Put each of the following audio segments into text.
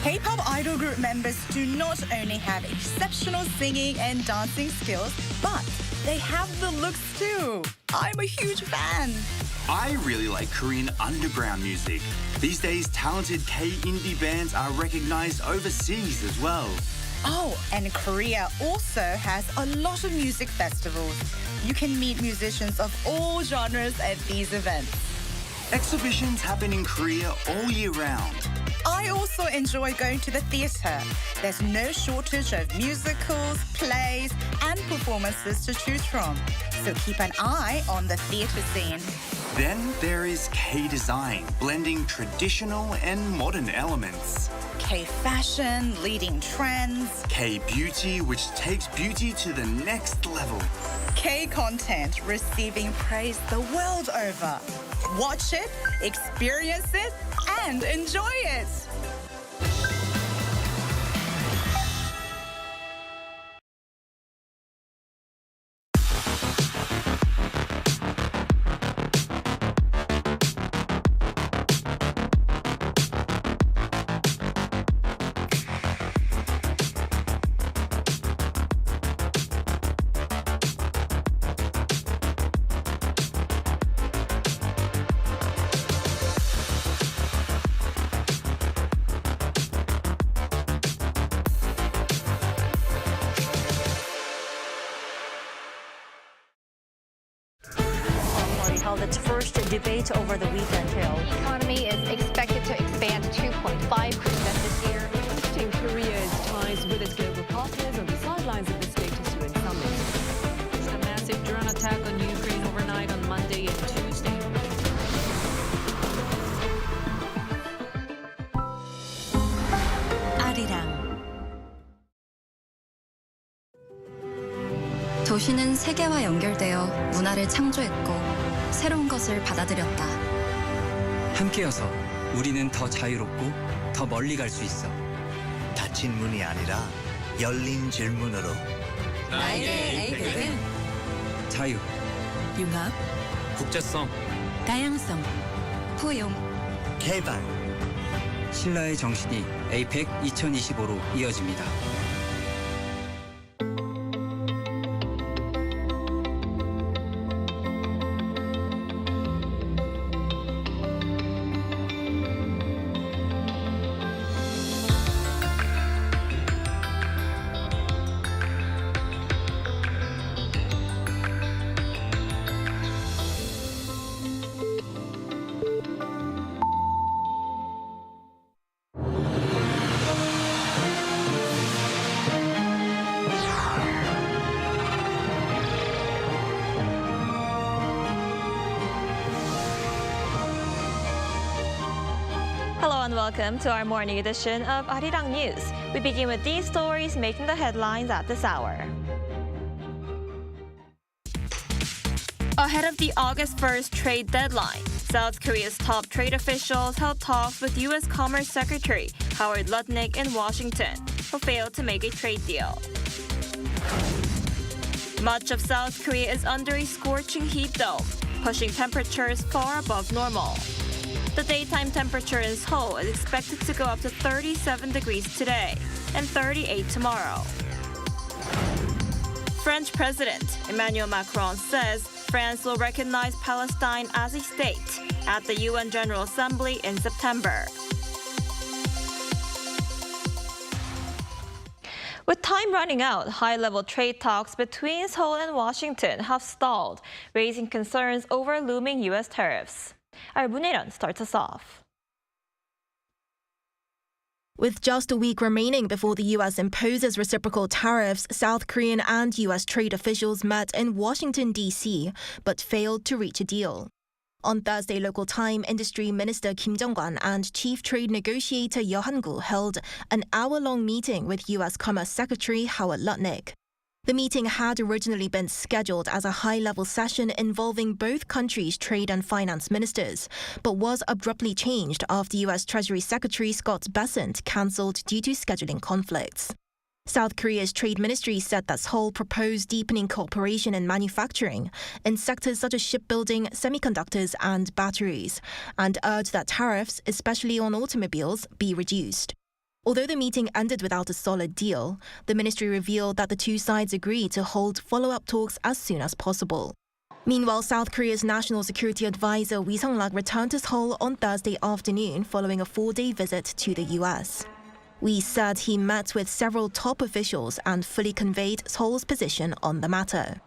K-pop idol group members do not only have exceptional singing and dancing skills, but they have the looks too. I'm a huge fan. I really like Korean underground music. These days, talented K-indie bands are recognized overseas as well. Oh, and Korea also has a lot of music festivals. You can meet musicians of all genres at these events. Exhibitions happen in Korea all year round. I also enjoy going to the theatre. There's no shortage of musicals, plays, and performances to choose from. So keep an eye on the theatre scene. Then there is K-design, blending traditional and modern elements. K-fashion, leading trends. K-beauty, which takes beauty to the next level. K-content, receiving praise the world over. Watch it, experience it, and enjoy it. Held its first debate over the weekend. The economy is expected to expand 2.5% this year. Lifting Korea's ties with its global partners on the sidelines of the status UN summit. A massive drone attack on Ukraine overnight on Monday and Tuesday. 아리랑 도시는 세계와 연결되어 문화를 창조했고 새로운 것을 받아들였다. 함께여서 우리는 더 자유롭고 더 멀리 갈 수 있어. 닫힌 문이 아니라 열린 질문으로. 나에게 에이펙은 자유, 융합, 국제성, 다양성, 포용, 개발. 신라의 정신이 에이펙 2025로 이어집니다. Hello and welcome to our morning edition of Arirang News. We begin with these stories making the headlines at this hour. Ahead of the August 1st trade deadline, South Korea's top trade officials held talks with U.S. Commerce Secretary Howard Lutnick in Washington, who failed to make a trade deal. Much of South Korea is under a scorching heat dome, pushing temperatures far above normal. The daytime temperature in Seoul is expected to go up to 37 degrees today and 38 tomorrow. French President Emmanuel Macron says France will recognize Palestine as a state at the UN General Assembly in September. With time running out, high-level trade talks between Seoul and Washington have stalled, raising concerns over looming U.S. tariffs. Our Muneran starts us off. With just a week remaining before the U.S. imposes reciprocal tariffs, South Korean and U.S. trade officials met in Washington, D.C., but failed to reach a deal. On Thursday local time, Industry Minister Kim Jong-un and Chief Trade Negotiator Yeo Han-gu held an hour-long meeting with U.S. Commerce Secretary Howard Lutnick. The meeting had originally been scheduled as a high-level session involving both countries' trade and finance ministers, but was abruptly changed after U.S. Treasury Secretary Scott Bessent cancelled due to scheduling conflicts. South Korea's trade ministry said that Seoul proposed deepening cooperation in manufacturing in sectors such as shipbuilding, semiconductors, and batteries, and urged that tariffs, especially on automobiles, be reduced. Although the meeting ended without a solid deal, the ministry revealed that the two sides agreed to hold follow-up talks as soon as possible. Meanwhile, South Korea's National Security Advisor Wi Sung-rak returned to Seoul on Thursday afternoon following a 4-day visit to the US. Wi said he met with several top officials and fully conveyed Seoul's position on the matter.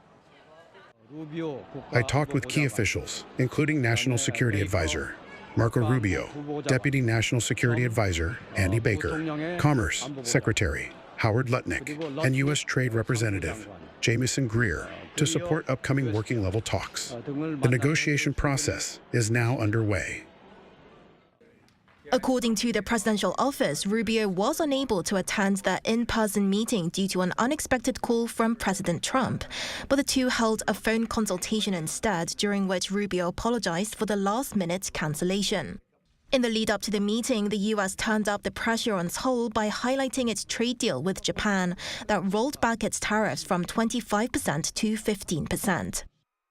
I talked with key officials, including National Security Advisor Marco Rubio, Deputy National Security Advisor Andy Baker, Commerce Secretary Howard Lutnick, and U.S. Trade Representative Jamieson Greer to support upcoming working-level talks. The negotiation process is now underway. According to the presidential office, Rubio was unable to attend the in-person meeting due to an unexpected call from President Trump, but the two held a phone consultation instead, during which Rubio apologized for the last-minute cancellation. In the lead-up to the meeting, the U.S. turned up the pressure on Seoul by highlighting its trade deal with Japan that rolled back its tariffs from 25% to 15%.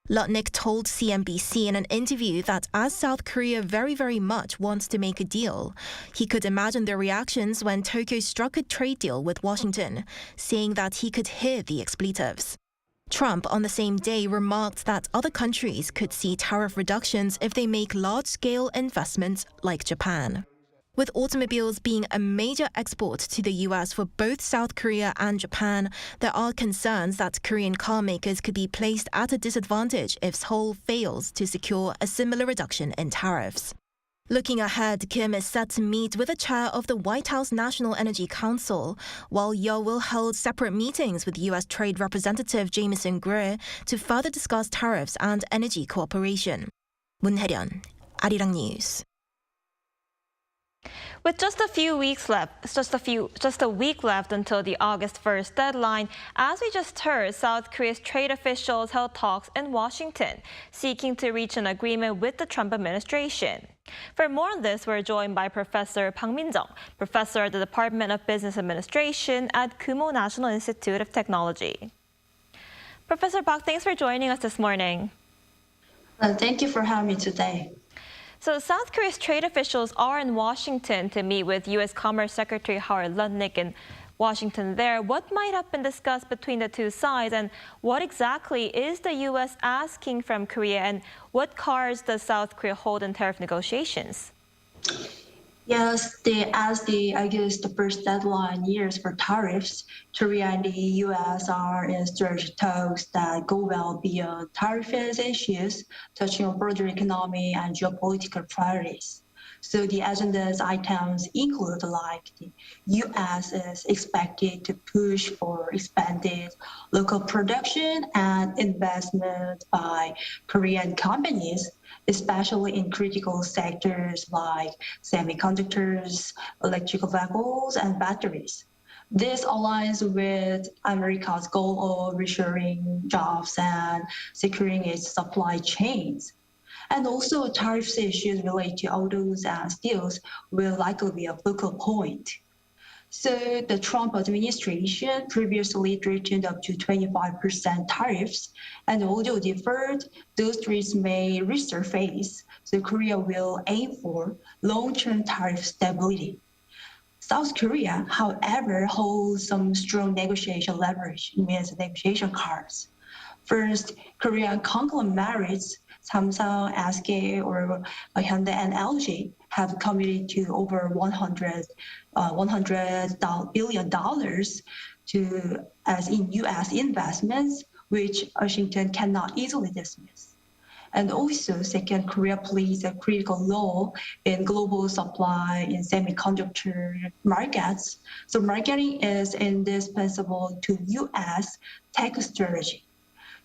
Lutnick told CNBC in an interview that as South Korea very much wants to make a deal, he could imagine the reactions when Tokyo struck a trade deal with Washington, saying that he could hear the expletives. Trump on the same day remarked that other countries could see tariff reductions if they make large-scale investments like Japan. With automobiles being a major export to the U.S. for both South Korea and Japan, there are concerns that Korean car makers could be placed at a disadvantage if Seoul fails to secure a similar reduction in tariffs. Looking ahead, Kim is set to meet with the chair of the White House National Energy Council, while Yeol will hold separate meetings with U.S. Trade Representative Jamieson Greer to further discuss tariffs and energy cooperation. 문혜련, Arirang News. With just a week left until the August 1st deadline, as we just heard, South Korea's trade officials held talks in Washington, seeking to reach an agreement with the Trump administration. For more on this, we're joined by Professor Park Min-jung, professor at the Department of Business Administration at Kumo National Institute of Technology. Professor Park, thanks for joining us this morning. Thank you for having me today. So South Korea's trade officials are in Washington to meet with U.S. Commerce Secretary Howard Lutnick in Washington there. What might have been discussed between the two sides, and what exactly is the U.S. asking from Korea, and what cards does South Korea hold in tariff negotiations? Yes, the first deadline years for tariffs, Korea and the U.S. are in strategic talks that go well beyond tariff issues, touching on broader economy and geopolitical priorities. So the agenda's items include like the U.S. is expected to push for expanded local production and investment by Korean companies, especially in critical sectors like semiconductors, electrical vehicles, and batteries. This aligns with America's goal of reshoring jobs and securing its supply chains. And also, tariffs issues related to autos and steels will likely be a focal point. So the Trump administration previously threatened up to 25% tariffs, and although deferred, those threats may resurface. So Korea will aim for long-term tariff stability. South Korea, however, holds some strong negotiation leverage, means negotiation cards. First, Korean conglomerates, Samsung, SK, or Hyundai and LG, have committed to over $100 billion as in U.S. investments, which Washington cannot easily dismiss. And also, second, Korea plays a critical role in global supply in semiconductor markets. So marketing is indispensable to U.S. tech strategy.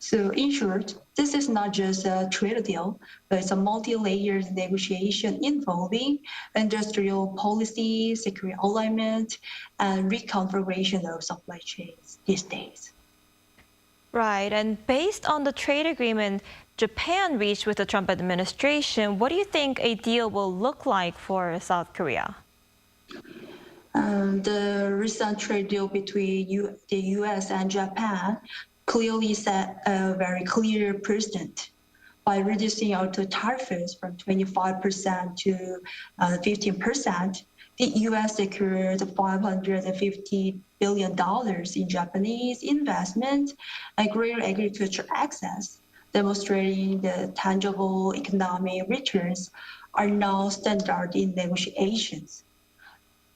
So in short, this is not just a trade deal, but it's a multi-layered negotiation involving industrial policy, security alignment, and reconfiguration of supply chains these days. Right, and based on the trade agreement Japan reached with the Trump administration, what do you think a deal will look like for South Korea? The recent trade deal between the U.S. and Japan clearly set a very clear precedent by reducing auto tariffs from 25% to 15%. the U.S. secured $550 billion in Japanese investment and greater agriculture access, demonstrating the tangible economic returns are now standard in negotiations.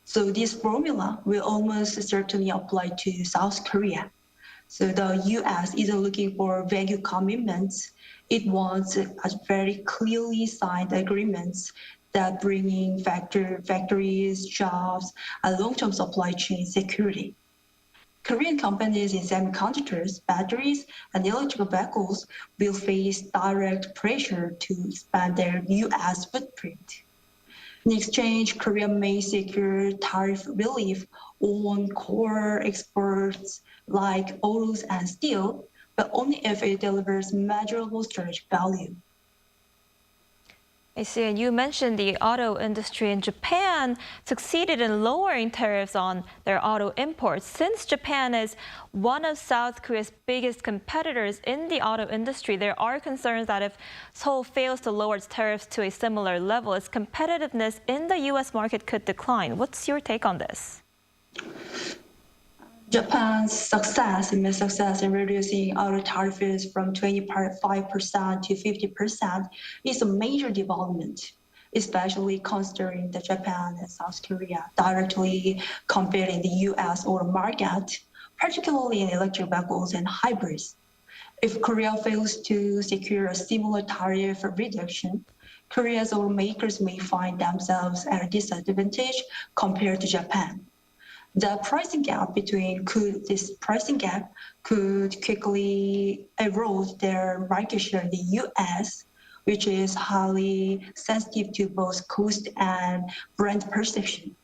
So this formula will almost certainly apply to South Korea. So the U.S. isn't looking for vague commitments. It wants a very clearly signed agreements that bringing factories, jobs, and long-term supply chain security. Korean companies in semiconductors, batteries, and electrical vehicles will face direct pressure to expand their U.S. footprint. In exchange, Korea may secure tariff relief on core exports like autos and steel, but only if it delivers measurable strategic value. I see, and you mentioned the auto industry in Japan succeeded in lowering tariffs on their auto imports. Since Japan is one of South Korea's biggest competitors in the auto industry, there are concerns that if Seoul fails to lower its tariffs to a similar level, its competitiveness in the U.S. market could decline. What's your take on this? Japan's success in reducing auto tariffs from 25% to 50% is a major development, especially considering that Japan and South Korea directly compete in the U.S. auto market, particularly in electric vehicles and hybrids. If Korea fails to secure a similar tariff reduction, Korea's automakers may find themselves at a disadvantage compared to Japan. This pricing gap could quickly erode their market share in the U.S., which is highly sensitive to both cost and brand perception.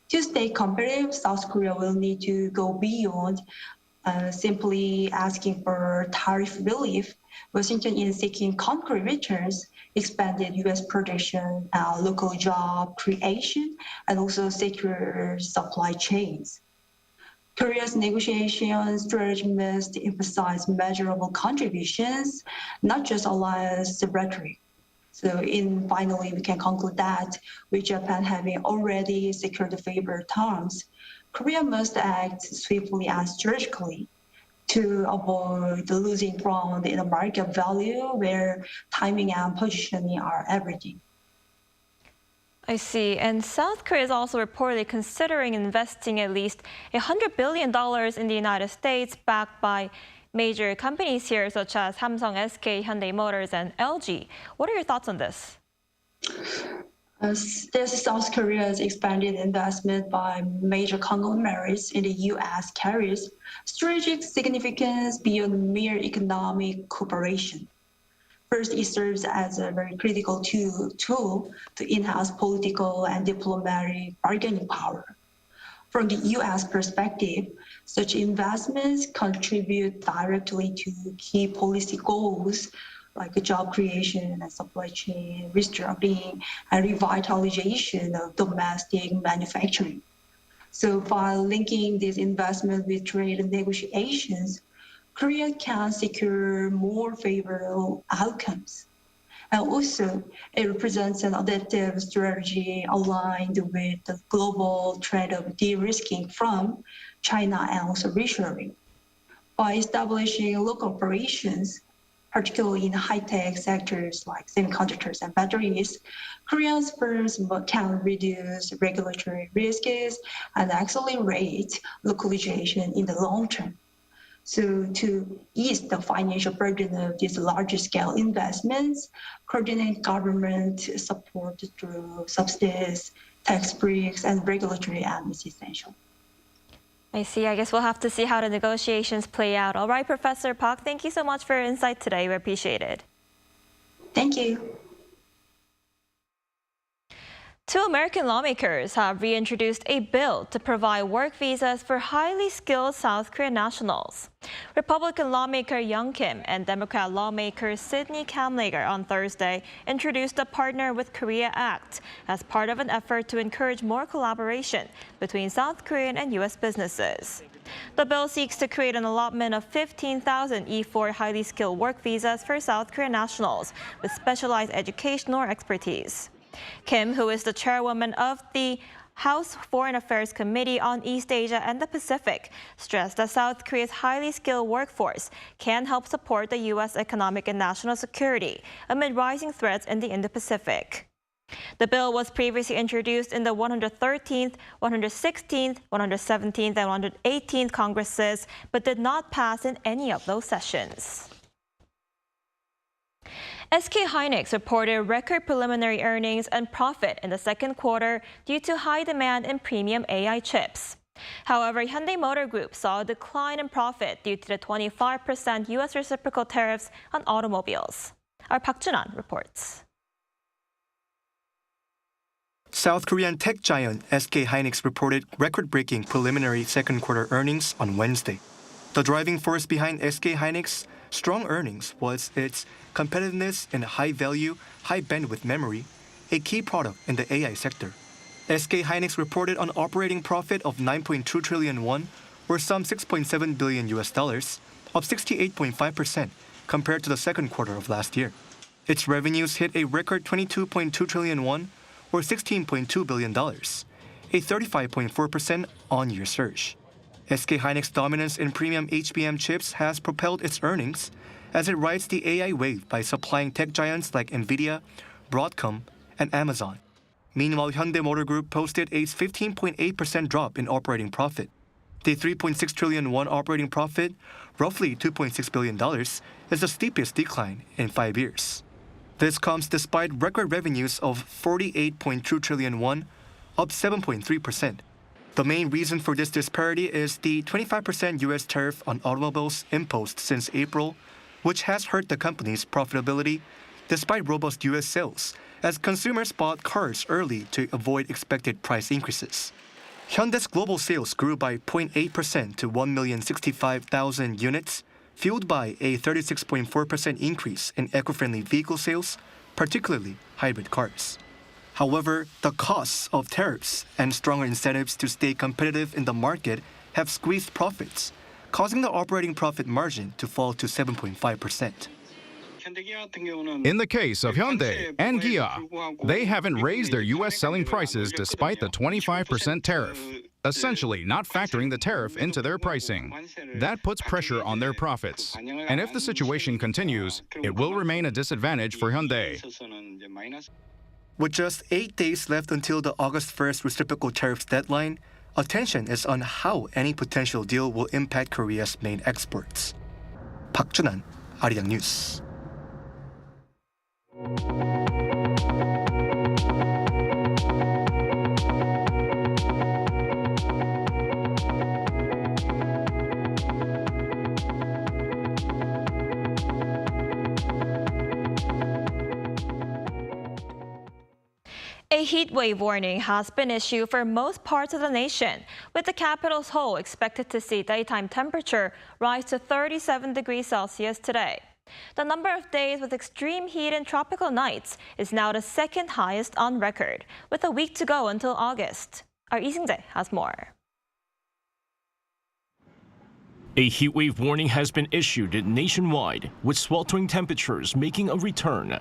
To stay competitive, South Korea will need to go beyond simply asking for tariff relief. Washington is seeking concrete returns, expanded U.S. production, local job creation, and also secure supply chains. Korea's negotiation strategy must emphasize measurable contributions, not just alliance rhetoric. So finally, we can conclude that with Japan having already secured the favored terms, Korea must act swiftly and strategically to avoid losing ground in a market value where timing and positioning are everything. I see. And South Korea is also reportedly considering investing at least $100 billion in the United States, backed by major companies here such as Samsung, SK, Hyundai Motors, and LG. What are your thoughts on this? This South Korea's expanded investment by major conglomerates in the U.S. carries strategic significance beyond mere economic cooperation. First, it serves as a very critical tool to enhance political and diplomatic bargaining power. From the U.S. perspective, such investments contribute directly to key policy goals like job creation and supply chain restructuring and revitalization of domestic manufacturing. So by linking this investment with trade negotiations, Korea can secure more favorable outcomes. And also, it represents an adaptive strategy aligned with the global trend of de-risking from China and also reshoring. By establishing local operations, particularly in high-tech sectors like semiconductors and batteries, Korea's firms can reduce regulatory risks and accelerate localization in the long term. So to ease the financial burden of these larger-scale investments, coordinated government support through subsidies, tax breaks, and regulatory aid is essential. I see. I guess we'll have to see how the negotiations play out. All right, Professor Park, thank you so much for your insight today. We appreciate it. Thank you. Two American lawmakers have reintroduced a bill to provide work visas for highly skilled South Korean nationals. Republican lawmaker Young Kim and Democrat lawmaker Sidney Kamlager on Thursday introduced the Partner with Korea Act as part of an effort to encourage more collaboration between South Korean and U.S. businesses. The bill seeks to create an allotment of 15,000 E4 highly skilled work visas for South Korean nationals with specialized education or expertise. Kim, who is the chairwoman of the House Foreign Affairs Committee on East Asia and the Pacific stressed that South Korea's highly skilled workforce can help support the U.S. economic and national security amid rising threats in the Indo-Pacific. The bill was previously introduced in the 113th, 116th, 117th, and 118th Congresses, but did not pass in any of those sessions. SK hynix reported record preliminary earnings and profit in the second quarter due to high demand in premium AI chips. However, Hyundai Motor Group saw a decline in profit due to the 25% U.S. reciprocal tariffs on automobiles. Our Park Jun-an reports. South Korean tech giant SK hynix reported record-breaking preliminary second quarter earnings on Wednesday. The driving force behind SK hynix strong earnings was its competitiveness in high-value, high-bandwidth memory, a key product in the AI sector. SK hynix reported an operating profit of 9.2 trillion won, or some $6.7 billion, up 68.5% compared to the second quarter of last year. Its revenues hit a record 22.2 trillion won, or $16.2 billion, a 35.4% on-year surge. SK hynix dominance in premium HBM chips has propelled its earnings as it rides the AI wave by supplying tech giants like Nvidia, Broadcom, and Amazon. Meanwhile, Hyundai Motor Group posted a 15.8% drop in operating profit. The 3.6 trillion won operating profit, roughly $2.6 billion, is the steepest decline in 5 years. This comes despite record revenues of 48.2 trillion won, up 7.3%. The main reason for this disparity is the 25% U.S. tariff on automobiles imposed since April, which has hurt the company's profitability despite robust U.S. sales, as consumers bought cars early to avoid expected price increases. Hyundai's global sales grew by 0.8% to 1,065,000 units, fueled by a 36.4% increase in eco-friendly vehicle sales, particularly hybrid cars. However, the costs of tariffs and stronger incentives to stay competitive in the market have squeezed profits, causing the operating profit margin to fall to 7.5%. In the case of Hyundai and Kia, they haven't raised their U.S. selling prices despite the 25% tariff, essentially not factoring the tariff into their pricing. That puts pressure on their profits. And if the situation continues, it will remain a disadvantage for Hyundai. With just 8 days left until the August 1st reciprocal tariffs deadline, attention is on how any potential deal will impact Korea's main exports. Park Jun-an, Arirang News. A heat wave warning has been issued for most parts of the nation, with the capital Seoul expected to see daytime temperature rise to 37 degrees Celsius today. The number of days with extreme heat and tropical nights is now the second highest on record, with a week to go until August. Our Lee Seung-jae has more. A heat wave warning has been issued nationwide, with sweltering temperatures making a return.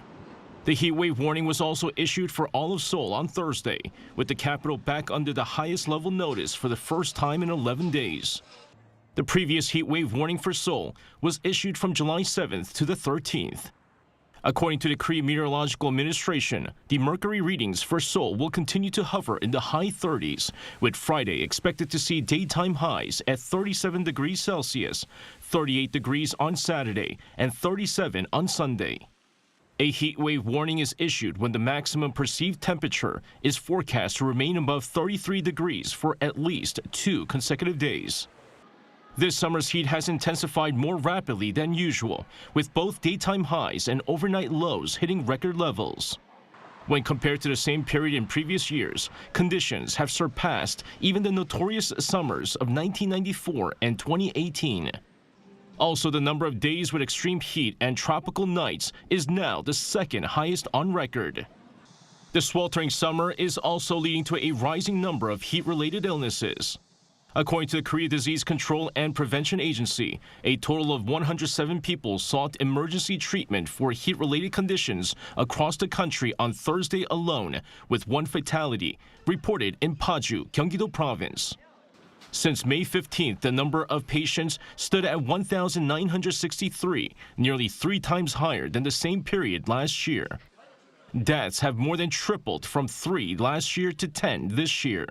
The heat wave warning was also issued for all of Seoul on Thursday, with the capital back under the highest level notice for the first time in 11 days. The previous heat wave warning for Seoul was issued from July 7th to the 13th. According to the Korea Meteorological Administration, the mercury readings for Seoul will continue to hover in the high 30s, with Friday expected to see daytime highs at 37 degrees Celsius, 38 degrees on Saturday, and 37 on Sunday. A heat wave warning is issued when the maximum perceived temperature is forecast to remain above 33 degrees for at least 2 consecutive days. This summer's heat has intensified more rapidly than usual, with both daytime highs and overnight lows hitting record levels. When compared to the same period in previous years, conditions have surpassed even the notorious summers of 1994 and 2018. Also, the number of days with extreme heat and tropical nights is now the second highest on record. The sweltering summer is also leading to a rising number of heat-related illnesses. According to the Korea Disease Control and Prevention Agency, a total of 107 people sought emergency treatment for heat-related conditions across the country on Thursday alone, with one fatality reported in Paju, Gyeonggi-do Province. Since May 15th, the number of patients stood at 1,963, nearly 3 times higher than the same period last year. Deaths have more than tripled from 3 last year to 10 this year.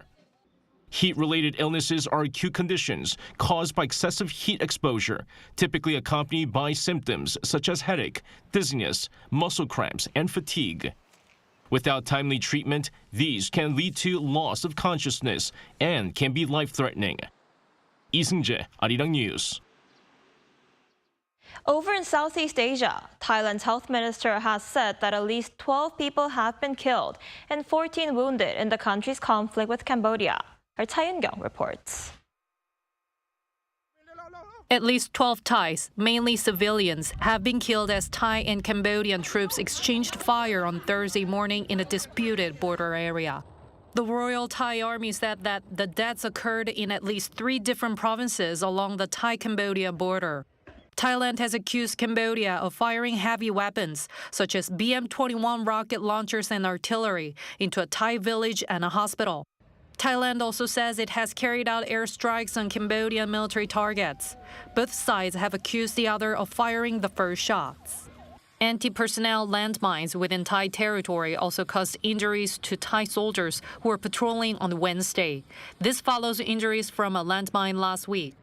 Heat-related illnesses are acute conditions caused by excessive heat exposure, typically accompanied by symptoms such as headache, dizziness, muscle cramps, and fatigue. Without timely treatment, these can lead to loss of consciousness and can be life-threatening. Lee Seung-jae, Arirang News. Over in Southeast Asia, Thailand's health minister has said that at least 12 people have been killed and 14 wounded in the country's conflict with Cambodia. Our Cha Eun-kyung reports. At least 12 Thais, mainly civilians, have been killed as Thai and Cambodian troops exchanged fire on Thursday morning in a disputed border area. The Royal Thai Army said that the deaths occurred in at least 3 different provinces along the Thai-Cambodia border. Thailand has accused Cambodia of firing heavy weapons, such as BM-21 rocket launchers and artillery, into a Thai village and a hospital. Thailand also says it has carried out airstrikes on Cambodian military targets. Both sides have accused the other of firing the first shots. Anti-personnel landmines within Thai territory also caused injuries to Thai soldiers who were patrolling on Wednesday. This follows injuries from a landmine last week.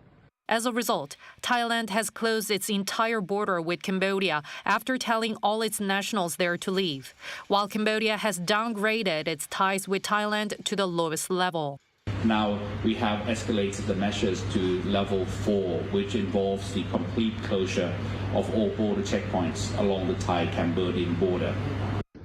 As a result, Thailand has closed its entire border with Cambodia after telling all its nationals there to leave, while Cambodia has downgraded its ties with Thailand to the lowest level. Now we have escalated the measures to level 4, which involves the complete closure of all border checkpoints along the Thai-Cambodian border.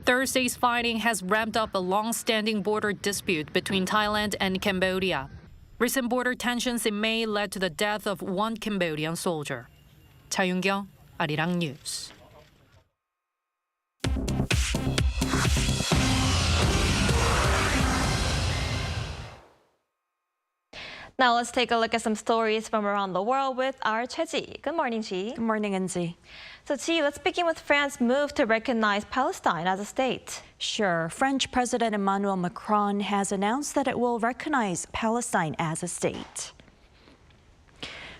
Thursday's fighting has ramped up a long-standing border dispute between Thailand and Cambodia. Recent border tensions in May led to the death of one Cambodian soldier. Cha Eun-kyung, Arirang News. Now let's take a look at some stories from around the world with our Choi-ji. Good morning, Ji. Good morning, Enzi. So, Ji, let's begin with France's move to recognize Palestine as a state. Sure. French President Emmanuel Macron has announced that it will recognize Palestine as a state.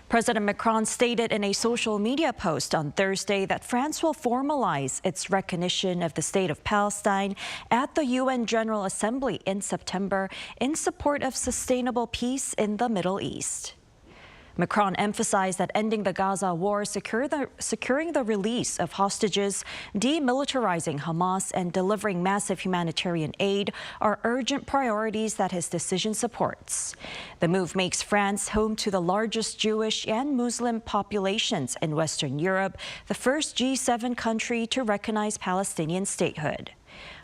President Macron stated in a social media post on Thursday that France will formalize its recognition of the state of Palestine at the UN General Assembly in September in support of sustainable peace in the Middle East. Macron emphasized that ending the Gaza war, securing the release of hostages, demilitarizing Hamas, and delivering massive humanitarian aid are urgent priorities that his decision supports. The move makes France home to the largest Jewish and Muslim populations in Western Europe, the first G7 country to recognize Palestinian statehood.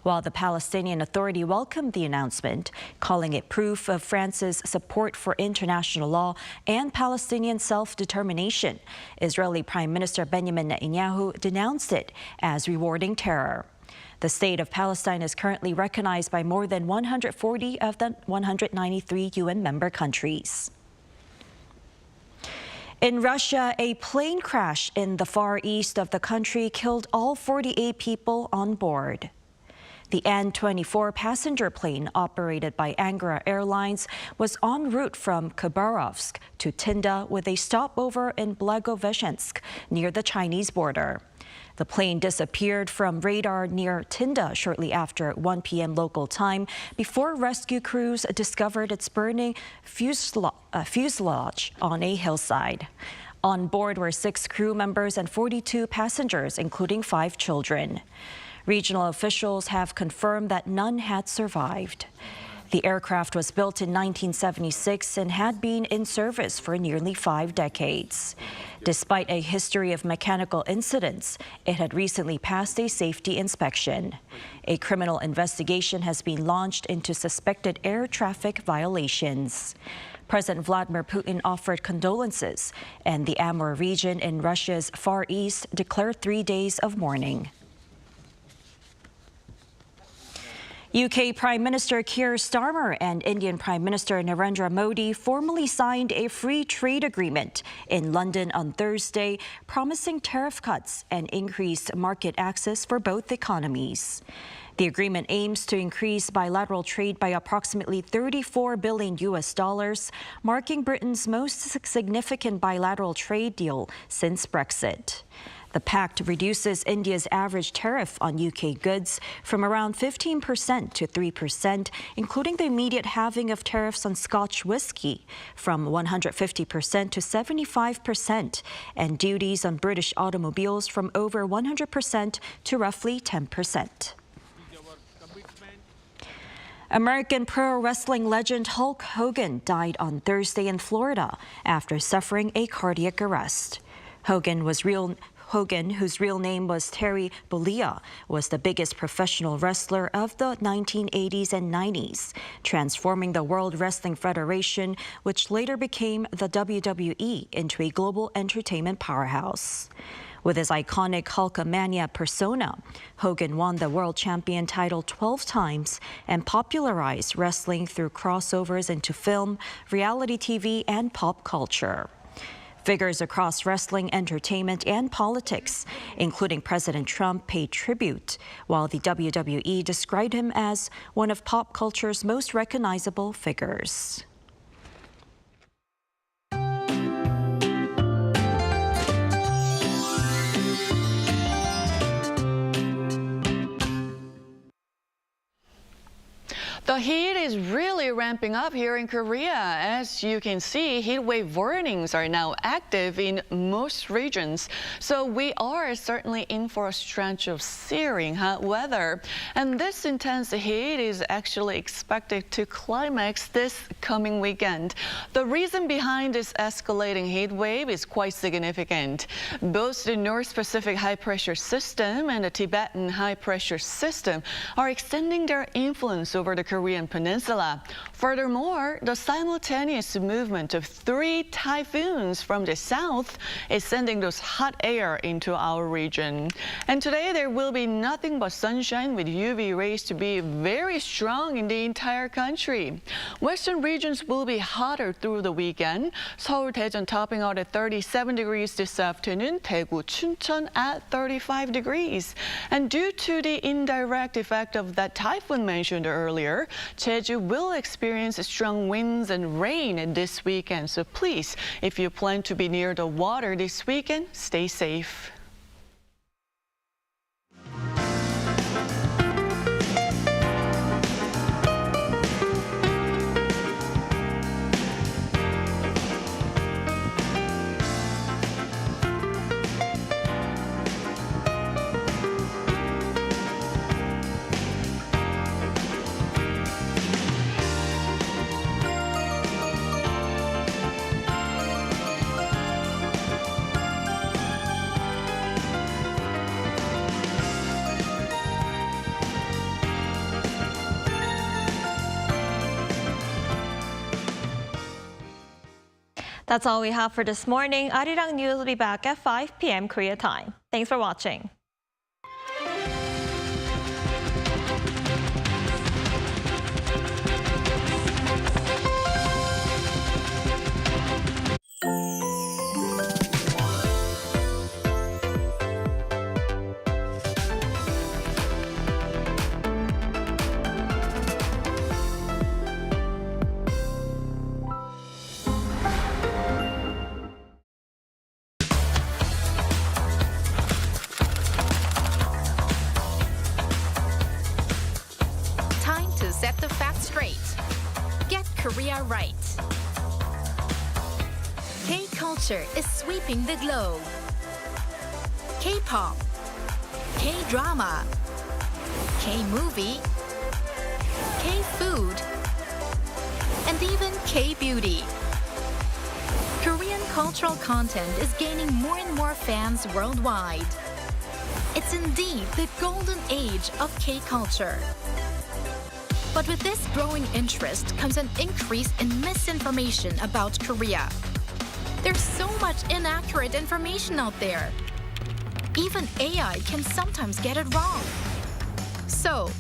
While the Palestinian Authority welcomed the announcement, calling it proof of France's support for international law and Palestinian self-determination, Israeli Prime Minister Benjamin Netanyahu denounced it as rewarding terror. The state of Palestine is currently recognized by more than 140 of the 193 UN member countries. In Russia, a plane crash in the far east of the country killed all 48 people on board. The An-24 passenger plane operated by Angara Airlines was en route from Khabarovsk to Tinda with a stopover in Blagoveshchensk near the Chinese border. The plane disappeared from radar near Tinda shortly after 1 p.m. local time before rescue crews discovered its burning fuselage on a hillside. On board were 6 crew members and 42 passengers, including 5 children. Regional officials have confirmed that none had survived. The aircraft was built in 1976 and had been in service for nearly 5 decades. Despite a history of mechanical incidents, it had recently passed a safety inspection. A criminal investigation has been launched into suspected air traffic violations. President Vladimir Putin offered condolences, and the Amur region in Russia's Far East declared 3 days of mourning. UK Prime Minister Keir Starmer and Indian Prime Minister Narendra Modi formally signed a free trade agreement in London on Thursday, promising tariff cuts and increased market access for both economies. The agreement aims to increase bilateral trade by approximately $34 billion, marking Britain's most significant bilateral trade deal since Brexit. The pact reduces India's average tariff on UK goods from around 15% to 3%, including the immediate halving of tariffs on Scotch whisky from 150% to 75%, and duties on British automobiles from over 100% to roughly 10%. American pro wrestling legend Hulk Hogan died on Thursday in Florida after suffering a cardiac arrest. Hogan, whose real name was Terry Bollea, was the biggest professional wrestler of the 1980s and 90s, transforming the World Wrestling Federation, which later became the WWE, into a global entertainment powerhouse. With his iconic Hulkamania persona, Hogan won the world champion title 12 times and popularized wrestling through crossovers into film, reality TV, and pop culture. Figures across wrestling, entertainment, and politics, including President Trump, paid tribute, while the WWE described him as one of pop culture's most recognizable figures. The heat is really ramping up here in Korea. As you can see, heat wave warnings are now active in most regions. So we are certainly in for a stretch of searing hot weather. And this intense heat is actually expected to climax this coming weekend. The reason behind this escalating heat wave is quite significant. Both the North Pacific high pressure system and the Tibetan high pressure system are extending their influence over the Korean Peninsula. Furthermore, the simultaneous movement of 3 typhoons from the south is sending those hot air into our region. And today there will be nothing but sunshine, with UV rays to be very strong in the entire country. Western regions will be hotter through the weekend. Seoul, Daejeon topping out at 37 degrees this afternoon. Daegu, Chuncheon at 35 degrees. And due to the indirect effect of that typhoon mentioned earlier, Jeju will experience strong winds and rain this weekend. So please, if you plan to be near the water this weekend, stay safe. That's all we have for this morning. Arirang News will be back at 5 p.m. Korea time. Thanks for watching. Set the facts straight. Get Korea right. K-culture is sweeping the globe. K-pop, K-drama, K-movie, K-food, and even K-beauty. Korean cultural content is gaining more and more fans worldwide. It's indeed the golden age of K-culture. But with this growing interest comes an increase in misinformation about Korea. There's so much inaccurate information out there. Even AI can sometimes get it wrong. So,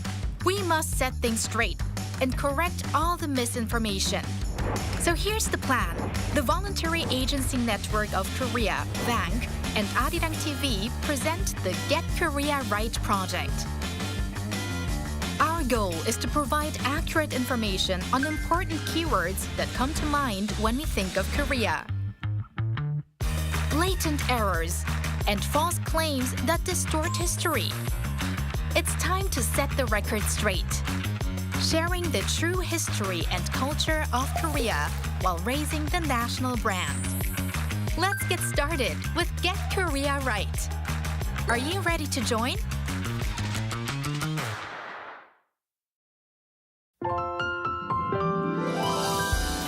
We must set things straight and correct all the misinformation. So here's the plan. The Voluntary Agency Network of Korea, Bank, and Arirang TV present the Get Korea Right project. Our goal is to provide accurate information on important keywords that come to mind when we think of Korea. Blatant errors and false claims that distort history. It's time to set the record straight, sharing the true history and culture of Korea while raising the national brand. Let's get started with Get Korea Right. Are you ready to join?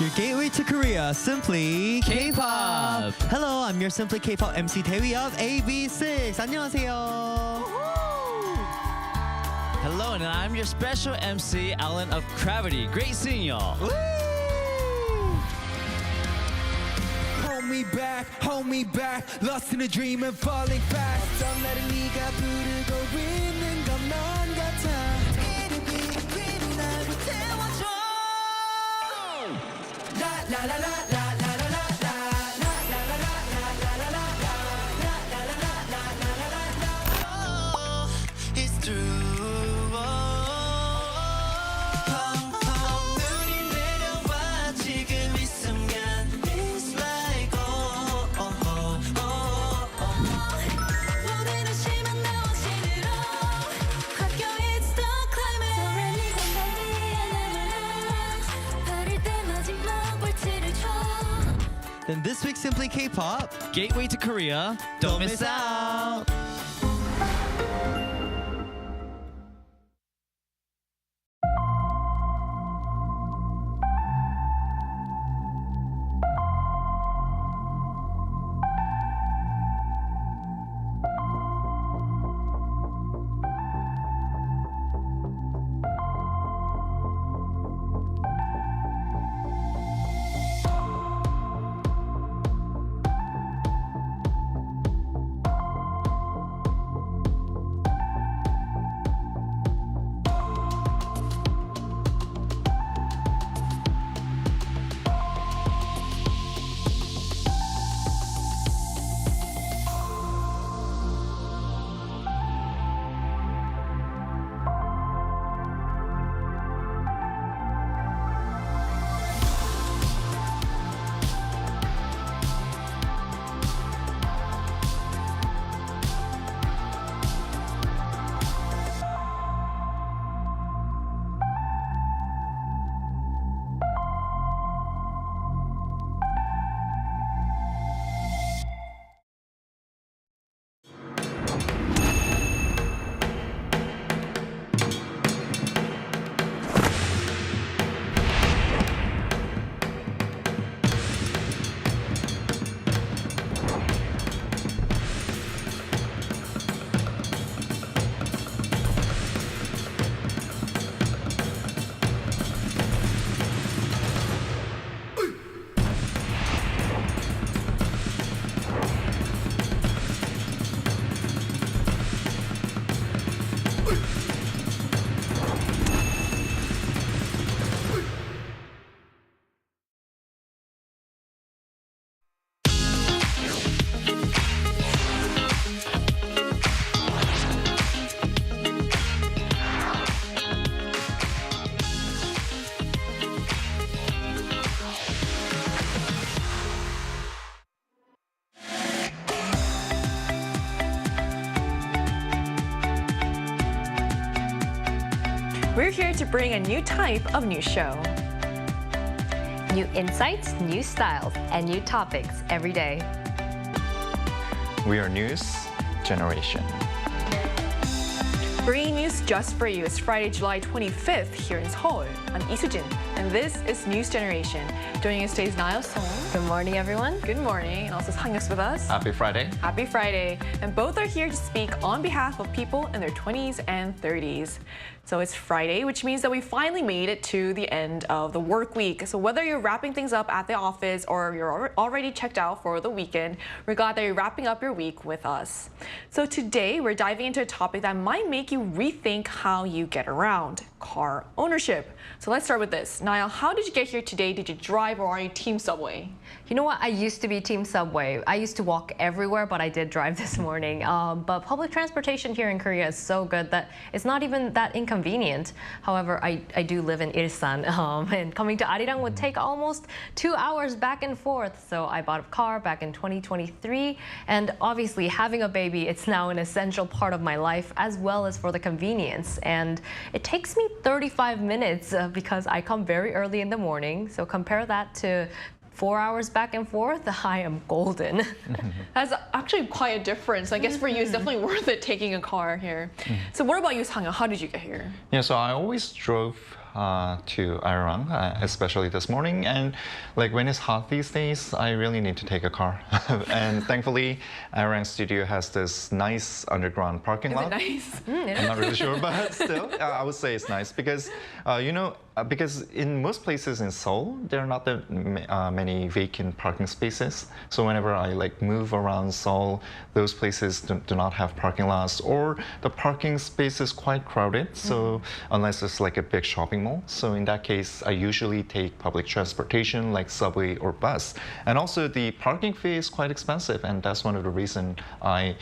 Your gateway to Korea, Simply K-pop. Hello, I'm your Simply K-pop MC Taewi of AB6. 안녕하세요. Hello, and I'm your special MC Alan of Gravity. Great seeing y'all. Hold me back, lost in a dream and falling fast. 어떤 날은 네가 부르고 있는 건 넌 같아. 이리 날 태워줘. It's true. Then this week's Simply K-pop, Gateway to Korea. Don't miss out. We're here to bring a new type of news show. New insights, new styles, and new topics every day. We are News Generation. Bringing news just for you. It's Friday, July 25th here in Seoul. I'm Isujin, and this is News Generation. Joining us today is Niall Song. Good morning, everyone. Good morning. And also Sang-Yuk's with us. Happy Friday. Happy Friday. And both are here to speak on behalf of people in their 20s and 30s. So it's Friday, which means that we finally made it to the end of the work week. So whether you're wrapping things up at the office or you're already checked out for the weekend, we're glad that you're wrapping up your week with us. So today we're diving into a topic that might make you rethink how you get around: car ownership. So let's start with this. Niall, how did you get here today? Did you drive or are you team subway? You know what? I used to be team subway. I used to walk everywhere, but I did drive this morning. But public transportation here in Korea is so good that it's not even that inconvenient. However, I do live in Ilsan, and coming to Arirang would take almost 2 hours back and forth. So I bought a car back in 2023. And obviously, having a baby, it's now an essential part of my life, as well as for the convenience. And it takes me 35 minutes because I come very early in the morning. So compare that to 4 hours back and forth, I am golden. That's actually quite a difference. I guess for you, it's definitely worth it taking a car here. So what about you, Sang-Yuk? How did you get here? Yeah, so I always drove to Arirang, especially this morning. And like when it's hot these days, I really need to take a car. And thankfully, Arirang Studio has this nice underground parking lot. Is it nice? I'm not really sure, but still, I would say it's nice because, because in most places in Seoul, there are not that many vacant parking spaces. So whenever I move around Seoul, those places do not have parking lots, or the parking space is quite crowded. So unless it's like a big shopping mall. So in that case, I usually take public transportation like subway or bus. And also the parking fee is quite expensive. And that's one of the reasons I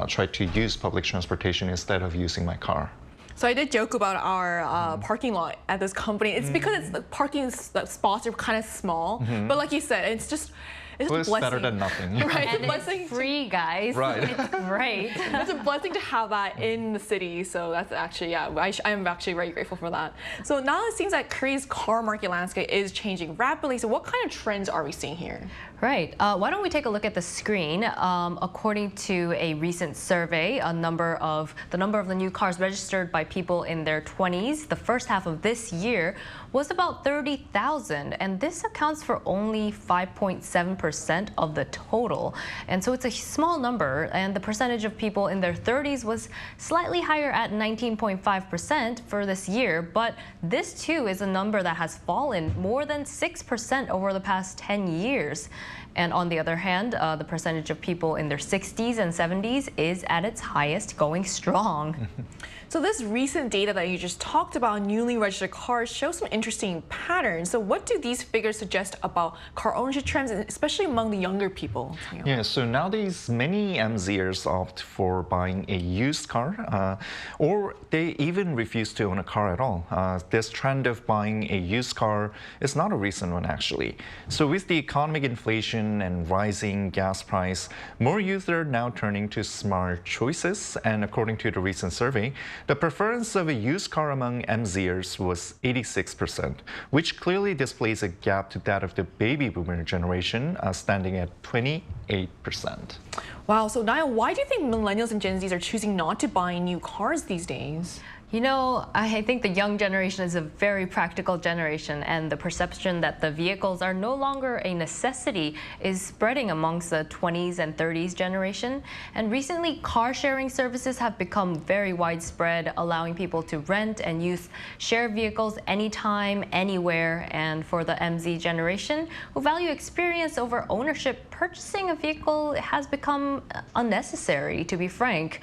try to use public transportation instead of using my car. So I did joke about our parking lot at this company. It's because the parking spots are kind of small. But like you said, it's just a blessing. Better than nothing. Right, and it's free, guys. Right. It's great. It's a blessing to have that in the city. So that's actually, yeah, I'm actually very grateful for that. So now it seems like Korea's car market landscape is changing rapidly. So what kind of trends are we seeing here? Right. Why don't we take a look at the screen? According to a recent survey, the number of the new cars registered by people in their 20s, the first half of this year, was about 30,000, and this accounts for only 5.7% of the total. And so it's a small number, and the percentage of people in their 30s was slightly higher at 19.5% for this year. But this too is a number that has fallen more than 6% over the past 10 years. And on the other hand, the percentage of people in their 60s and 70s is at its highest, going strong. So this recent data that you just talked about, newly registered cars, shows some interesting patterns. So what do these figures suggest about car ownership trends, especially among the younger people? Yeah, so nowadays many MZers opt for buying a used car, or they even refuse to own a car at all. This trend of buying a used car is not a recent one, actually. So with the economic inflation and rising gas price, more youth are now turning to smart choices. And according to the recent survey, the preference of a used car among MZers was 86%, which clearly displays a gap to that of the baby boomer generation, standing at 28%. Wow, so Niall, why do you think millennials and Gen Zs are choosing not to buy new cars these days? You know, I think the young generation is a very practical generation, and the perception that the vehicles are no longer a necessity is spreading amongst the 20s and 30s generation. And recently, car sharing services have become very widespread, allowing people to rent and use shared vehicles anytime, anywhere. And for the MZ generation, who value experience over ownership, purchasing a vehicle has become unnecessary, to be frank.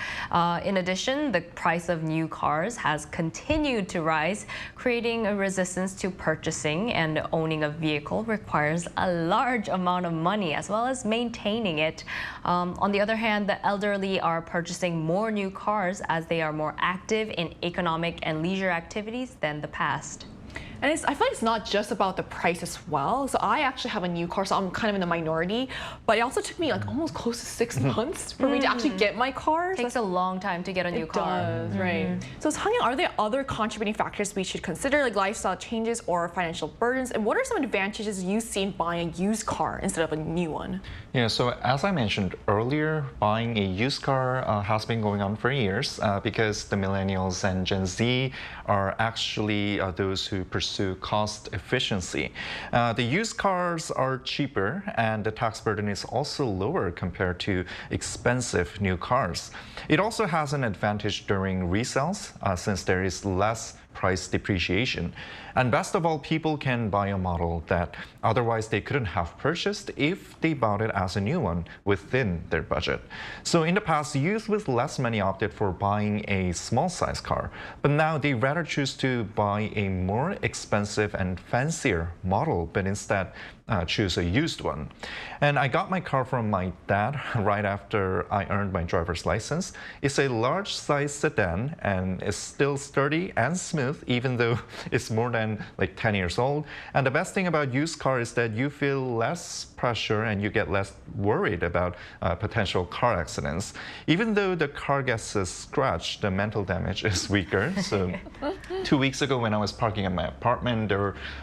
In addition, the price of new cars has continued to rise, creating a resistance to purchasing, and owning a vehicle requires a large amount of money as well as maintaining it. On the other hand, the elderly are purchasing more new cars as they are more active in economic and leisure activities than the past. And I feel like it's not just about the price as well. So I actually have a new car, so I'm kind of in the minority. But it also took me like almost close to 6 months for me to actually get my car. It takes a long time to get a new car. It does, right. So Sang-Yuk, are there other contributing factors we should consider, like lifestyle changes or financial burdens? And what are some advantages you see in buying a used car instead of a new one? Yeah, so as I mentioned earlier, buying a used car has been going on for years because the millennials and Gen Z are actually those who pursue switch to cost efficiency. The used cars are cheaper, and the tax burden is also lower compared to expensive new cars. It also has an advantage during resales since there is less price depreciation. And best of all, people can buy a model that otherwise they couldn't have purchased if they bought it as a new one within their budget. So in the past, youth with less money opted for buying a small size car, but now they rather choose to buy a more expensive and fancier model, but instead choose a used one. And I got my car from my dad right after I earned my driver's license. It's a large size sedan and it's still sturdy and smooth, even though it's more than like 10 years old. And the best thing about used car is that you feel less pressure and you get less worried about potential car accidents. Even though the car gets a scratch, the mental damage is weaker. So 2 weeks ago when I was parking at my apartment,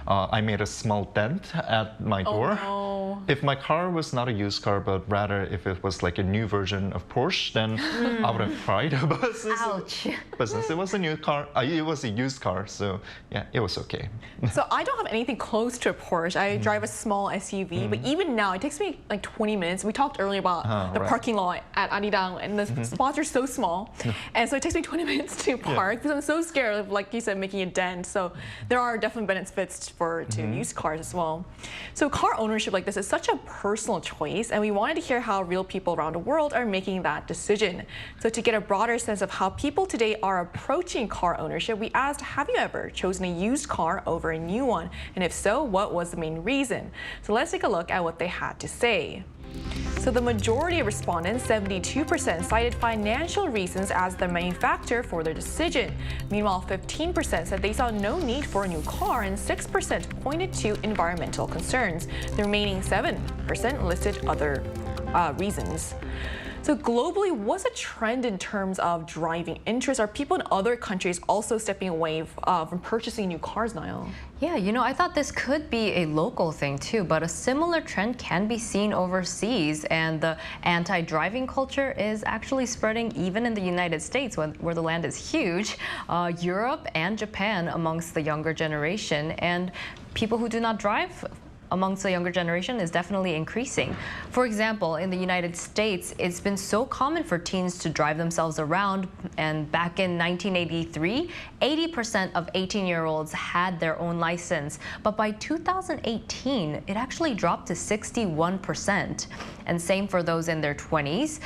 I made a small dent at my door. Oh, no. If my car was not a used car, but rather if it was like a new version of Porsche, then I would have cried. Ouch. But since it was a new car, it was a used car, so yeah, it was okay. So I don't have anything close to a Porsche. I drive a small SUV, but even now it takes me like 20 minutes. We talked earlier about the parking lot at Arirang, and the spots are so small, and so it takes me 20 minutes to park because I'm so scared of, like you said, making a dent. So there are definitely benefits to used cars as well. So car ownership like this is such a personal choice, and we wanted to hear how real people around the world are making that decision. So to get a broader sense of how people today are approaching car ownership, we asked, have you ever chosen a used car over a new one? And if so, what was the main reason? So let's take a look at what they had to say. So the majority of respondents, 72%, cited financial reasons as the main factor for their decision. Meanwhile, 15% said they saw no need for a new car, and 6% pointed to environmental concerns. The remaining 7% listed other reasons. So globally, what's a trend in terms of driving interest? Are people in other countries also stepping away from purchasing new cars, Niall? Yeah, you know, I thought this could be a local thing too, but a similar trend can be seen overseas, and the anti-driving culture is actually spreading even in the United States, where the land is huge, Europe and Japan amongst the younger generation, and people who do not drive amongst the younger generation is definitely increasing. For example, in the United States, it's been so common for teens to drive themselves around, and back in 1983, 80% of 18-year-olds had their own license. But by 2018, it actually dropped to 61%. And same for those in their 20s.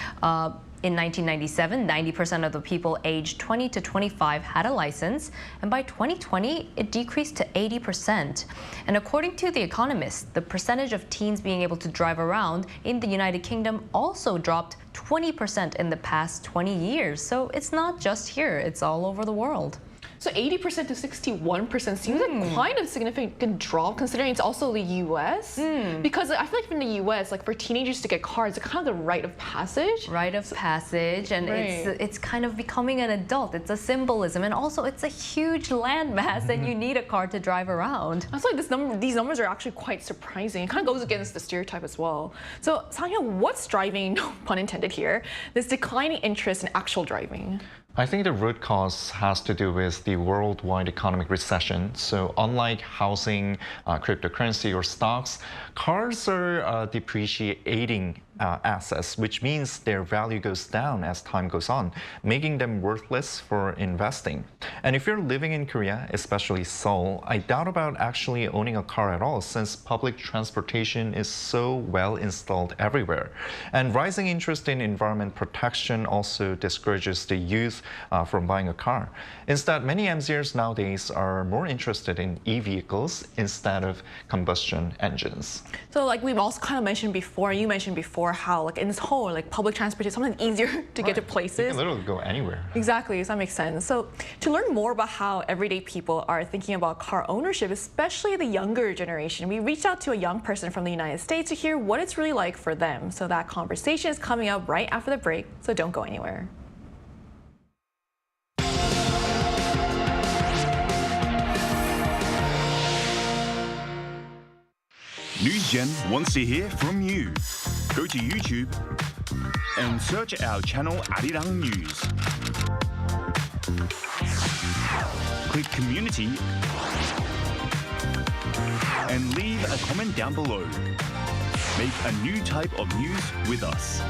In 1997, 90% of the people aged 20 to 25 had a license, and by 2020, it decreased to 80%. And according to The Economist, the percentage of teens being able to drive around in the United Kingdom also dropped 20% in the past 20 years. So it's not just here, it's all over the world. So 80% to 61% seems like quite a significant drop, considering it's also the U.S. Because I feel like in the U.S., like for teenagers to get cars, it's kind of the rite of passage. Rite of passage, and it's kind of becoming an adult. It's a symbolism, and also it's a huge landmass, and you need a car to drive around. I feel like these numbers are actually quite surprising. It kind of goes against the stereotype as well. So Sanya, what's driving, no pun intended here, this declining interest in actual driving? I think the root cause has to do with the worldwide economic recession. So unlike housing, cryptocurrency, or stocks, cars are depreciating assets, which means their value goes down as time goes on, making them worthless for investing. And if you're living in Korea, especially Seoul, I doubt about actually owning a car at all, since public transportation is so well installed everywhere. And rising interest in environment protection also discourages the youth from buying a car. Instead, many MZers nowadays are more interested in e-vehicles instead of combustion engines. So like we've also kind of mentioned before, you mentioned before, how like in Seoul, like public transportation is something easier to get to places. You can literally go anywhere. Exactly, so that makes sense. So to learn more about how everyday people are thinking about car ownership, especially the younger generation, we reached out to a young person from the United States to hear what it's really like for them. So that conversation is coming up right after the break, so don't go anywhere. NewsGen wants to hear from you. Go to YouTube and search our channel Arirang News. Click Community And leave a comment down below. Make a new type of news with us.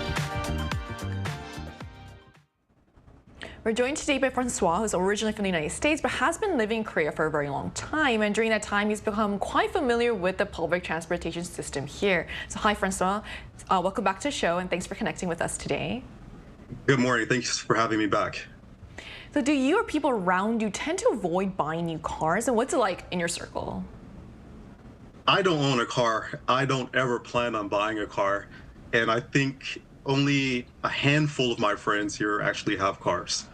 We're joined today by Francois, who's originally from the United States, but has been living in Korea for a very long time. And during that time, he's become quite familiar with the public transportation system here. So hi, Francois. Welcome back to the show, and thanks for connecting with us today. Good morning. Thanks for having me back. So do you or people around you tend to avoid buying new cars? And what's it like in your circle? I don't own a car. I don't ever plan on buying a car. And I think only a handful of my friends here actually have cars.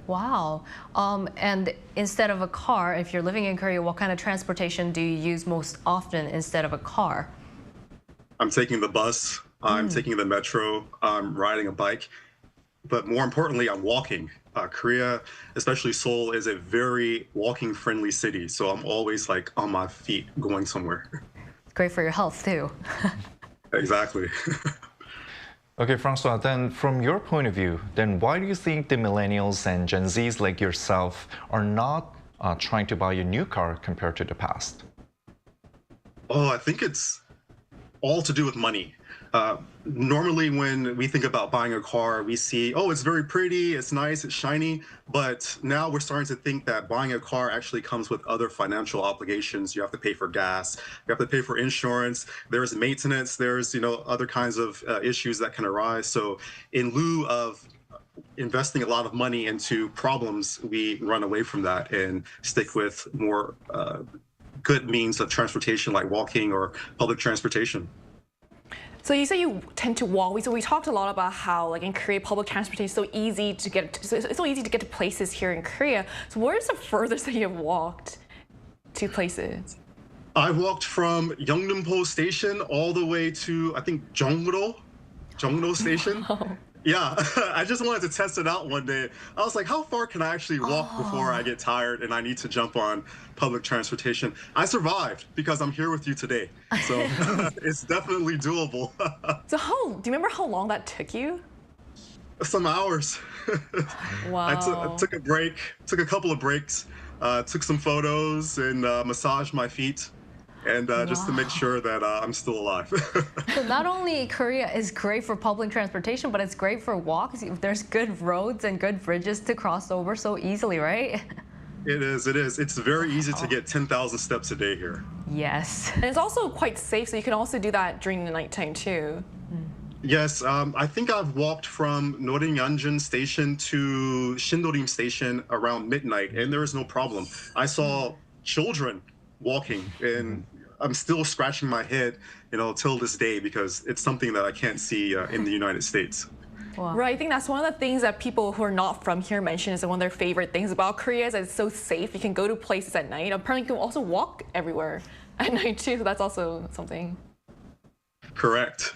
Wow. And instead of a car, if you're living in Korea, what kind of transportation do you use most often instead of a car? I'm taking the bus, I'm taking the metro, I'm riding a bike, but more importantly, I'm walking. Korea, especially Seoul, is a very walking-friendly city, so I'm always like on my feet going somewhere. It's great for your health too. Exactly. Okay, Francois, then from your point of view, then why do you think the millennials and Gen Zs like yourself are not trying to buy a new car compared to the past? Oh, I think it's all to do with money. Normally when we think about buying a car, we see, oh, it's very pretty, it's nice, it's shiny. But now we're starting to think that buying a car actually comes with other financial obligations. You have to pay for gas, you have to pay for insurance, there's maintenance, there's, other kinds of issues that can arise. So in lieu of investing a lot of money into problems, we run away from that and stick with more good means of transportation like walking or public transportation. So you say you tend to walk. So we talked a lot about how, like in Korea, public transportation is so easy to get. It's so easy to get to places here in Korea. So where's the furthest that you have walked to places? I walked from Yeongnam-po Station all the way to, I think, Jongno Station. Wow. Yeah, I just wanted to test it out one day. I was like, how far can I actually walk before I get tired and I need to jump on public transportation? I survived because I'm here with you today. So it's definitely doable. So do you remember how long that took you? Some hours. Wow. I took a break, took a couple of breaks, took some photos and massaged my feet. And just to make sure that I'm still alive. So not only Korea is great for public transportation, but it's great for walks. There's good roads and good bridges to cross over so easily, right? It is. It's very easy to get 10,000 steps a day here. Yes. And it's also quite safe, so you can also do that during the nighttime too. Yes, I think I've walked from Norinyanjin Station to Shindorim Station around midnight, and there is no problem. I saw children walking, and I'm still scratching my head, till this day because it's something that I can't see in the United States. Wow. Right, I think that's one of the things that people who are not from here mention is that one of their favorite things about Korea is that it's so safe. You can go to places at night. Apparently, you can also walk everywhere at night too. So that's also something. Correct.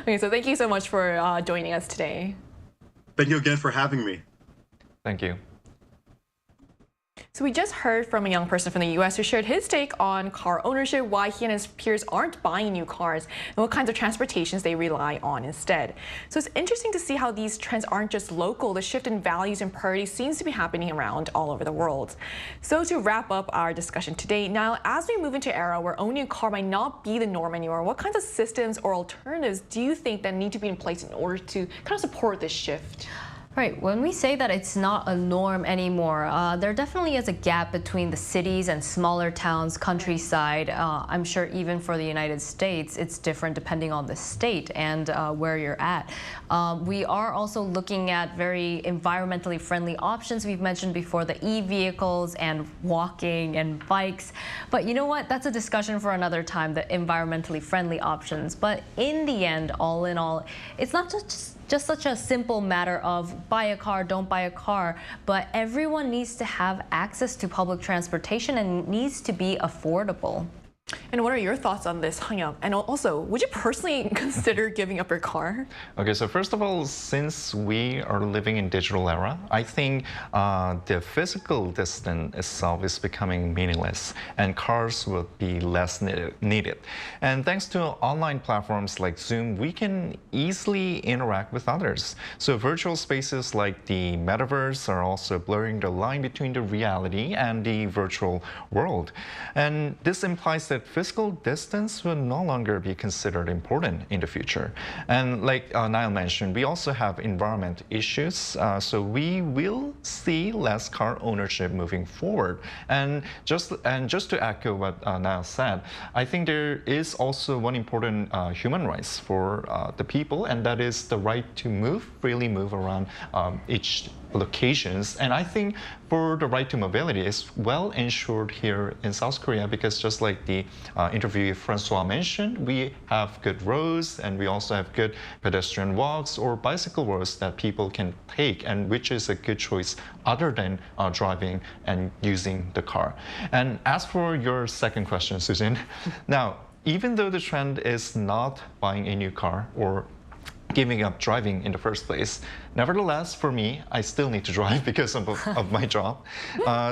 Okay, so thank you so much for joining us today. Thank you again for having me. Thank you. So we just heard from a young person from the U.S. who shared his take on car ownership, why he and his peers aren't buying new cars, and what kinds of transportations they rely on instead. So it's interesting to see how these trends aren't just local. The shift in values and priorities seems to be happening around all over the world. So to wrap up our discussion today, now as we move into an era where owning a car might not be the norm anymore, what kinds of systems or alternatives do you think that need to be in place in order to kind of support this shift? Right. When we say that it's not a norm anymore, there definitely is a gap between the cities and smaller towns, countryside. I'm sure even for the United States, it's different depending on the state and where you're at. We are also looking at very environmentally friendly options. We've mentioned before the e-vehicles and walking and bikes. But you know what? That's a discussion for another time, the environmentally friendly options. But in the end, all in all, it's not just such a simple matter of buy a car, don't buy a car, but everyone needs to have access to public transportation and needs to be affordable. And what are your thoughts on this, Hang-yeop? And also, would you personally consider giving up your car? Okay, so first of all, since we are living in digital era, I think the physical distance itself is becoming meaningless, and cars will be less needed. And thanks to online platforms like Zoom, we can easily interact with others. So virtual spaces like the metaverse are also blurring the line between the reality and the virtual world. And this implies that physical distance will no longer be considered important in the future. And like Niall mentioned, we also have environment issues, so we will see less car ownership moving forward. And just to echo what Niall said, I think there is also one important human rights for the people, and that is the right to freely move around each locations. And I think for the right to mobility is well ensured here in South Korea, because just like the interview Francois mentioned, we have good roads and we also have good pedestrian walks or bicycle roads that people can take, and which is a good choice other than driving and using the car. And as for your second question, Susan, now, even though the trend is not buying a new car or giving up driving in the first place, nevertheless, for me, I still need to drive because of my job.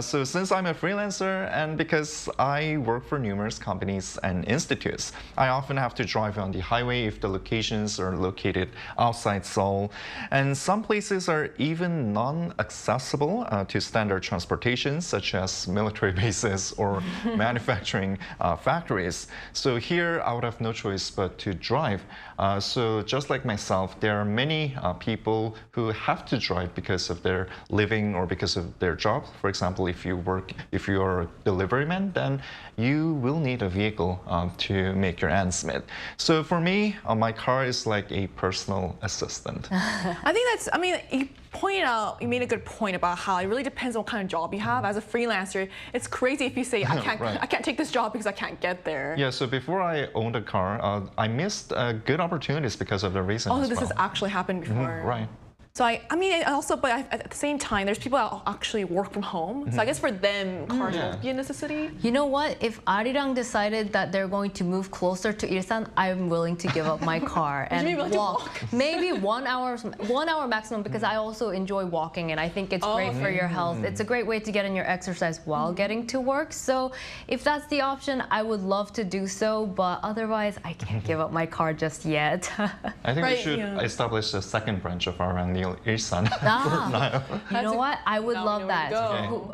So since I'm a freelancer and because I work for numerous companies and institutes, I often have to drive on the highway if the locations are located outside Seoul. And some places are even non-accessible to standard transportation, such as military bases or manufacturing factories. So here, I would have no choice but to drive. So just like myself, there are many people who have to drive because of their living or because of their job. For example, if you are a delivery man, then you will need a vehicle to make your ends meet. So for me, my car is like a personal assistant. I think that's, I mean, you made a good point about how it really depends on what kind of job you have. As a freelancer, it's crazy if you say, I can't take this job because I can't get there. Yeah, so before I owned a car, I missed good opportunities because of the reason. Oh, this has actually happened before. Right. So I mean, also, but at the same time, there's people that actually work from home. So I guess for them, cars won't be a necessity. You know what? If Arirang decided that they're going to move closer to Ilsan, I'm willing to give up my car and walk. Maybe 1 hour maximum, because I also enjoy walking and I think it's great for your health. It's a great way to get in your exercise while getting to work. So if that's the option, I would love to do so, but otherwise, I can't give up my car just yet. I think we should establish a second branch of Arirang Ilsan. You know what? I would love that.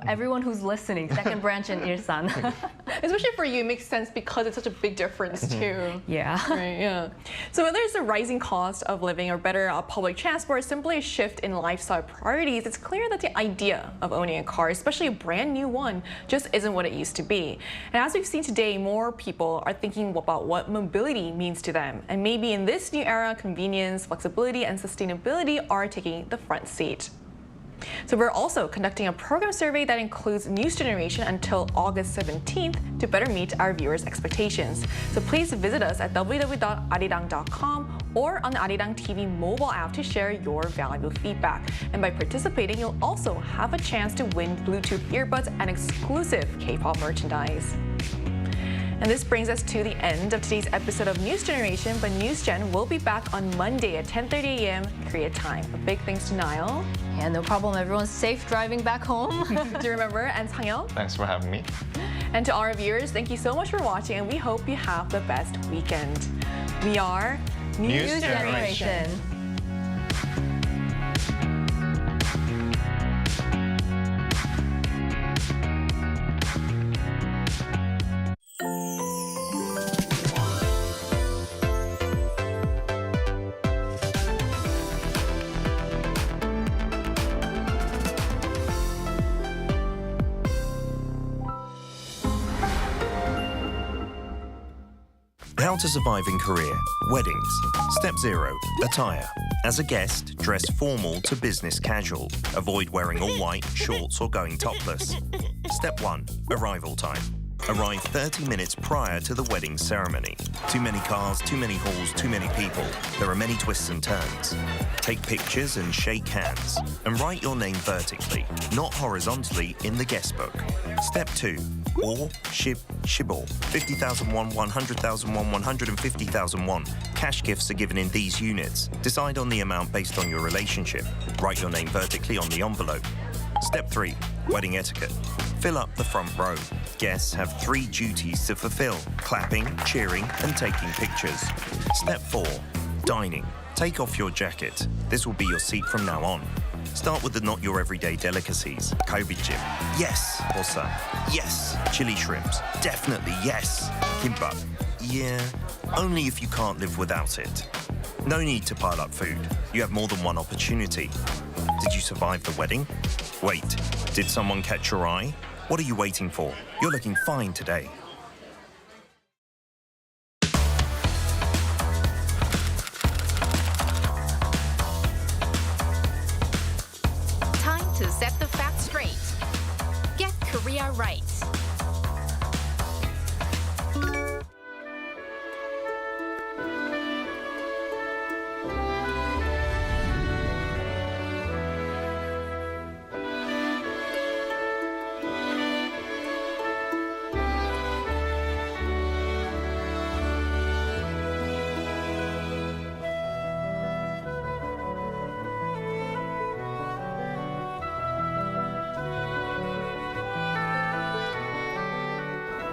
Everyone who's listening, second branch in Ilsan. Especially for you, it makes sense because it's such a big difference too. Yeah. Right, yeah. So whether it's the rising cost of living or better public transport, or simply a shift in lifestyle priorities, it's clear that the idea of owning a car, especially a brand new one, just isn't what it used to be. And as we've seen today, more people are thinking about what mobility means to them. And maybe in this new era, convenience, flexibility, and sustainability are taking the front seat. So we're also conducting a program survey that includes News Generation until August 17th to better meet our viewers' expectations. So please visit us at www.arirang.com or on the Arirang TV mobile app to share your valuable feedback. And by participating, you'll also have a chance to win Bluetooth earbuds and exclusive K-pop merchandise. And this brings us to the end of today's episode of News Generation, but News Gen will be back on Monday at 10:30 a.m. Korea time. A big thanks to Niall. Yeah, no problem. Everyone's safe driving back home. Do you remember? And Sang-yeop. Thanks for having me. And to all our viewers, thank you so much for watching, and we hope you have the best weekend. We are News Generation. How to survive in Korea. Weddings. Step 0. Attire. As a guest, dress formal to business casual. Avoid wearing all white, shorts or going topless. Step 1. Arrival time. Arrive 30 minutes prior to the wedding ceremony. Too many cars, too many halls, too many people. There are many twists and turns. Take pictures and shake hands. And write your name vertically, not horizontally, in the guest book. Step 2. Or, shibor. 50,000 won, 100,000 won, 150,000 won. Cash gifts are given in these units. Decide on the amount based on your relationship. Write your name vertically on the envelope. Step 3. Wedding etiquette. Fill up the front row. Guests have 3 duties to fulfill: clapping, cheering, and taking pictures. Step 4. Dining. Take off your jacket. This will be your seat from now on. Start with the not your everyday delicacies. Kalbijim. Yes. Bosa. Yes. Chili shrimps. Definitely yes. Kimbap. Yeah. Only if you can't live without it. No need to pile up food. You have more than one opportunity. Did you survive the wedding? Wait, did someone catch your eye? What are you waiting for? You're looking fine today. Time to set the facts straight. Get Korea right.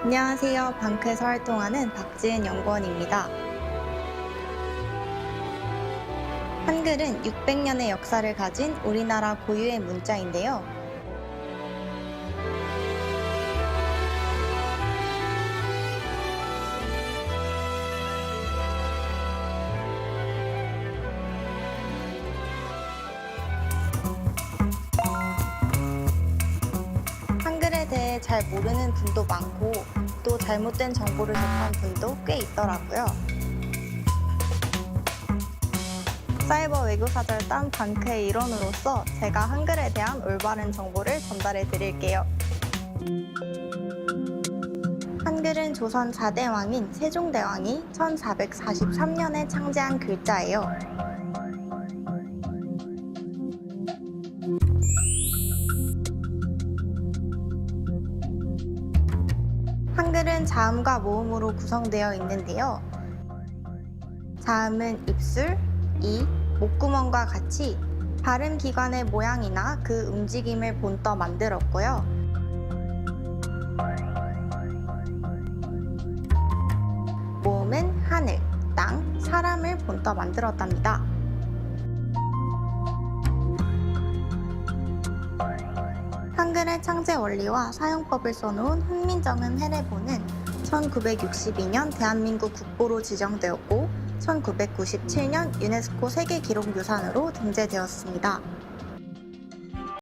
안녕하세요. 방크에서 활동하는 박지은 연구원입니다. 한글은 600년의 역사를 가진 우리나라 고유의 문자인데요. 한글에 대해 잘 모르는 분도 많고 또 잘못된 정보를 접한 분도 꽤 있더라고요. 사이버 외교사절 딴 방크의 일원으로서 제가 한글에 대한 올바른 정보를 전달해 드릴게요. 한글은 조선 4대 왕인 세종대왕이 1443년에 창제한 글자예요. 한글은 자음과 모음으로 구성되어 있는데요. 자음은 입술, 이, 목구멍과 같이 발음 기관의 모양이나 그 움직임을 본떠 만들었고요. 모음은 하늘, 땅, 사람을 본떠 만들었답니다. 한글의 창제 원리와 사용법을 써놓은 훈민정음 해례본은 1962년 대한민국 국보로 지정되었고 1997년 유네스코 세계기록유산으로 등재되었습니다.